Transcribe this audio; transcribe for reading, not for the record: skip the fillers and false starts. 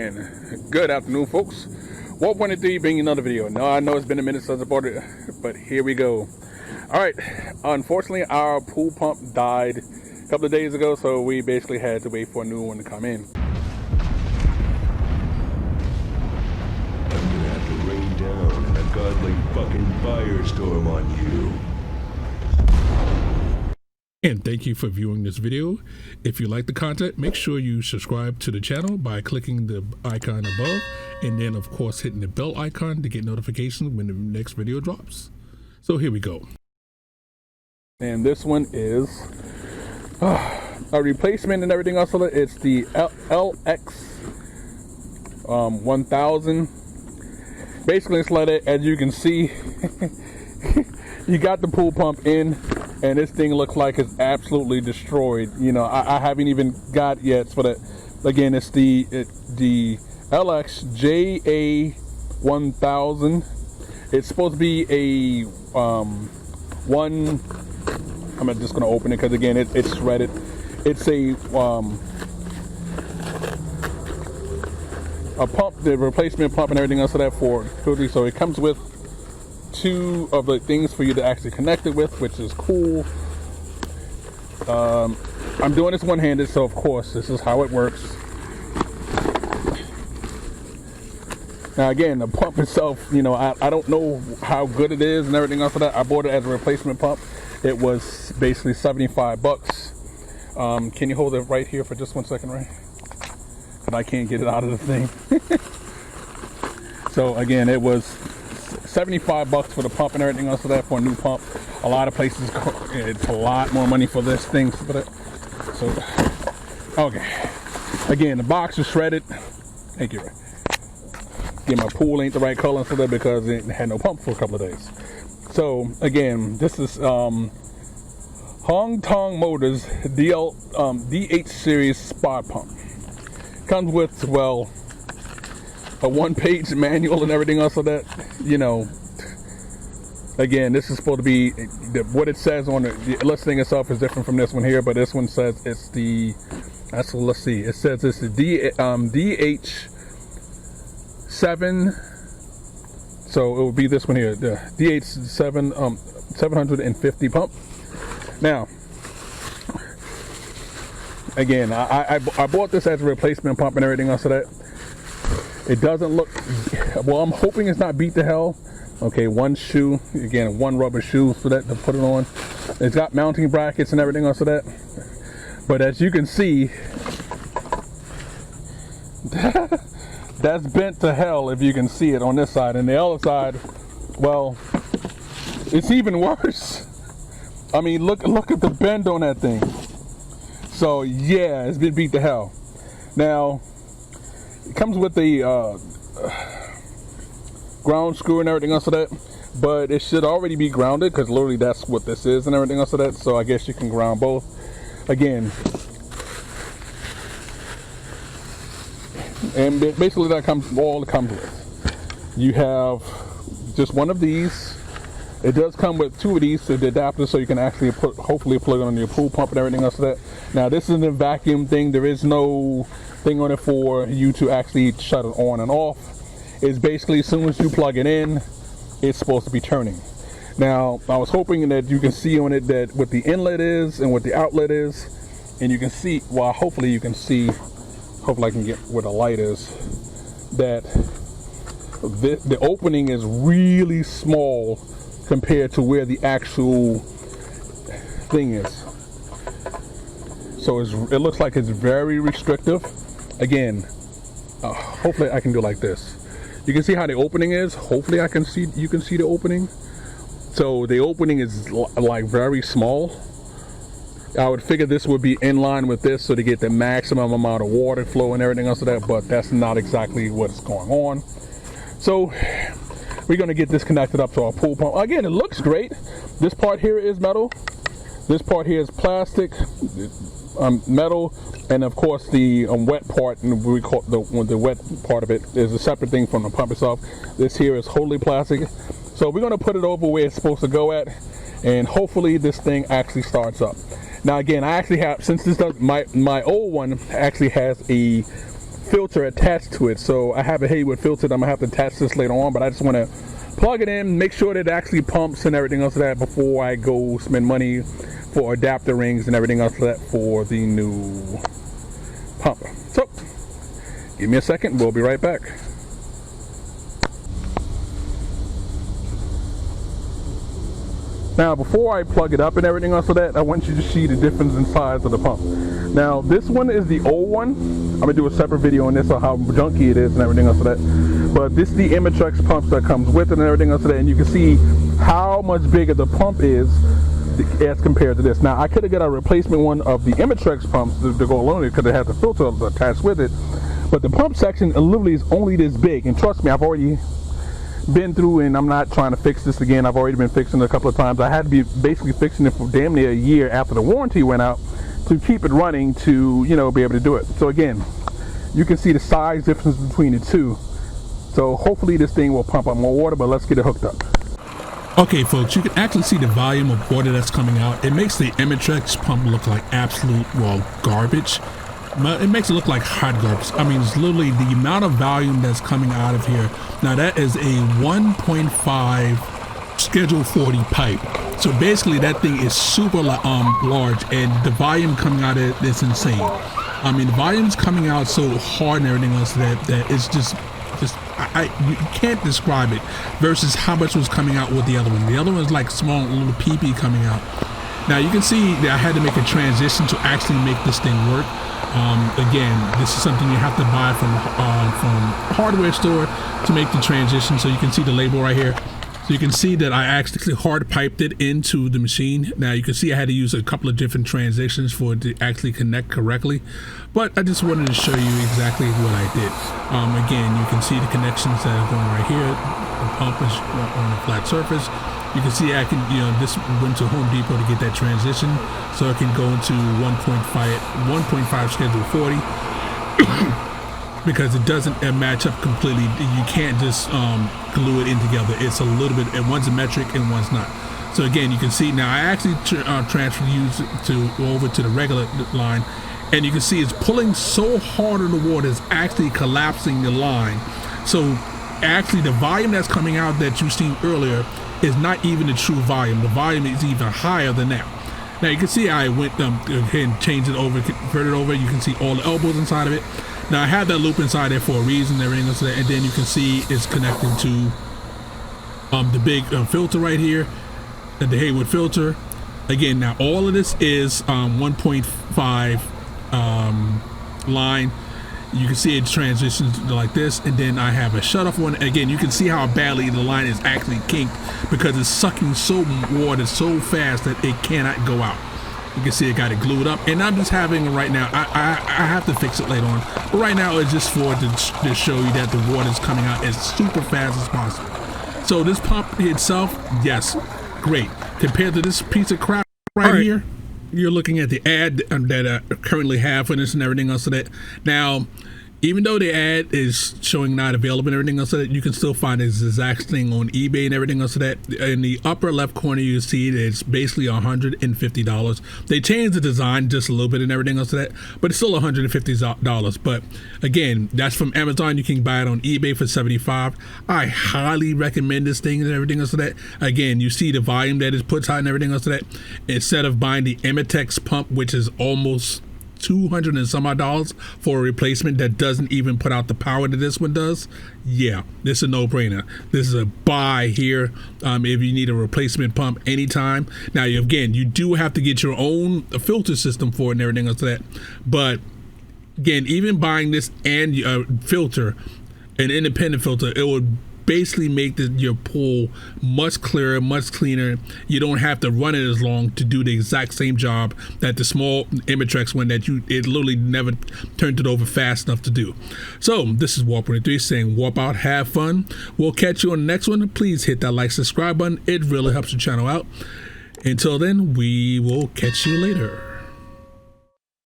And good afternoon, folks. Warp103 bringing another video. Now I know it's been a minute since I bought it, but here we go. Alright, unfortunately our pool pump died a couple of days ago, so we basically had to wait for a new one to come in. I'm gonna have to rain down a godly fucking firestorm on you. And thank you for viewing this video. If you like the content, make sure you subscribe to the channel by clicking the icon above, and then of course hitting the bell icon to get notifications when the next video drops. So here we go. And this one is a replacement and everything else. It's the LX 1000. Basically it's like that. As you can see, you got the pool pump in, and this thing looks like it's absolutely destroyed. You know, I haven't even got yet, but again, it's the LX JA100. It's supposed to be a one. I'm just gonna open it because again, it's shredded. It's a pump, the replacement pump and everything else of that for filtering. So it comes with two of the things for you to actually connect it with, which is cool. I'm doing this one-handed, so of course this is how it works. Now again, the pump itself, you know, I don't know how good it is and everything else of that. I bought it as a replacement pump. It was basically 75 bucks. Can you hold it right here for just 1 second, right? And I can't get it out of the thing. So again, it was 75 bucks for the pump and everything else of that for a new pump. A lot of places, it's a lot more money for this thing. So, okay. Again, the box is shredded. Thank you. Again, my pool ain't the right color for that because it had no pump for a couple of days. So again, this is Hong Tong Motors DH series spot pump. Comes with, well, a one-page manual and everything else of that. You know, again, this is supposed to be what it says on the listing itself is different from this one here, but this one says it's the, let's see, it says it's the DH7. So it would be this one here, the DH7 750 pump. Now, again, I bought this as a replacement pump and everything else of that. It doesn't look, well, I'm hoping it's not beat to hell. Okay, one shoe, again, one rubber shoe for that to put it on. It's got mounting brackets and everything else of that. But as you can see, that's bent to hell if you can see it on this side. And the other side, well, it's even worse. I mean, look at the bend on that thing. So yeah, it's been beat to hell. Now, it comes with the ground screw and everything else of that, but it should already be grounded because literally that's what this is and everything else of that. So I guess you can ground both. Again, and basically that comes all it comes with. You have just one of these. It does come with two of these, the adapters, so you can actually hopefully plug it on your pool pump and everything else of that. Now this isn't a vacuum thing. There is no thing on it for you to actually shut it on and off. It's basically as soon as you plug it in, it's supposed to be turning. Now I was hoping that you can see on it that what the inlet is and what the outlet is, and you can see, well, hopefully you can see, hopefully I can get where the light is, that the opening is really small compared to where the actual thing is. So it looks like it's very restrictive. Again, hopefully I can do like this. You can see how the opening is. Hopefully you can see the opening. So the opening is like very small. I would figure this would be in line with this so to get the maximum amount of water flow and everything else of that, but that's not exactly what's going on. So we're gonna get this connected up to our pool pump. Again, it looks great. This part here is metal. This part here is plastic, metal, and of course the wet part, and we call the wet part of it is a separate thing from the pump itself. This here is wholly plastic. So we're gonna put it over where it's supposed to go at, and hopefully this thing actually starts up. Now again, I actually have, since this does, my old one actually has a filter attached to it. So I have a Haywood filter that I'm gonna have to attach this later on, but I just want to plug it in, make sure that it actually pumps and everything else of that before I go spend money for adapter rings and everything else of that for the new pump. So give me a second, we'll be right back. Now, before I plug it up and everything else of that, I want you to see the difference in size of the pump. Now, this one is the old one. I'm gonna do a separate video on this on how junky it is and everything else of that. But this is the Imitrex pumps that comes with it and everything else of that, and you can see how much bigger the pump is as compared to this. Now, I could have got a replacement one of the Imitrex pumps to go along with it because it has the filter attached with it. But the pump section literally is only this big, and trust me, I've already been through, and I'm not trying to fix this again. I've already been fixing it a couple of times. I had to be basically fixing it for damn near a year after the warranty went out to keep it running to, you know, be able to do it. So again, you can see the size difference between the two. So hopefully this thing will pump up more water, but let's get it hooked up. Okay, folks, you can actually see the volume of water that's coming out. It makes the Imitrex pump look like absolute, well, garbage. It makes it look like hot garbage. I mean, it's literally the amount of volume that's coming out of here. Now, that is a 1.5 Schedule 40 pipe. So basically, that thing is super large, and the volume coming out of it is insane. I mean, the volume's coming out so hard and everything else that it's just you can't describe it versus how much was coming out with the other one. The other one's like small little pee-pee coming out. Now, you can see that I had to make a transition to actually make this thing work. Again, this is something you have to buy from a hardware store to make the transition. So you can see the label right here. So you can see that I actually hard piped it into the machine. Now you can see I had to use a couple of different transitions for it to actually connect correctly. But I just wanted to show you exactly what I did. Again, you can see the connections that are going right here. The pump is on a flat surface. You can see I can, this went to Home Depot to get that transition, so it can go into 1.5 Schedule 40 because it doesn't match up completely. You can't just glue it in together. It's a little bit, and one's a metric and one's not. So again, you can see now I actually transferred over to the regular line, and you can see it's pulling so hard on the water, it's actually collapsing the line. So actually the volume that's coming out that you've seen earlier is not even the true volume. The volume is even higher than that. Now you can see I went ahead and changed it over, converted it over. You can see all the elbows inside of it. Now I have that loop inside there for a reason, everything else, and then you can see it's connected to the big filter right here, the Haywood filter. Again, now all of this is 1.5 line. You can see it transitions like this, and then I have a shutoff one. Again, you can see how badly the line is actually kinked because it's sucking so water so fast that it cannot go out. You can see it got it glued up, and I'm just having it right now. I have to fix it later on, but right now it's just for to show you that the water is coming out as super fast as possible. So this pump itself, yes, great. Compared to this piece of crap right here, you're looking at the ad that I currently have for this and everything else of that. Now, even though the ad is showing not available and everything else of that, you can still find this exact thing on eBay and everything else of that. In the upper left corner, you see that it's basically $150. They changed the design just a little bit and everything else of that, but it's still $150. But again, that's from Amazon. You can buy it on eBay for $75. I highly recommend this thing and everything else of that. Again, you see the volume that it puts out and everything else of that. Instead of buying the Imitrex pump, which is almost $200 and some odd for a replacement that doesn't even put out the power that this one does, yeah, this is a no-brainer. This is a buy here if you need a replacement pump anytime. Now, again, you do have to get your own filter system for it and everything else like that, but again, even buying this and filter, an independent filter, it would basically make your pool much clearer, much cleaner. You don't have to run it as long to do the exact same job that the small Imitrex one that it literally never turned it over fast enough to do. So this is Warp23 saying warp out, have fun. We'll catch you on the next one. Please hit that like, subscribe button. It really helps the channel out. Until then, we will catch you later.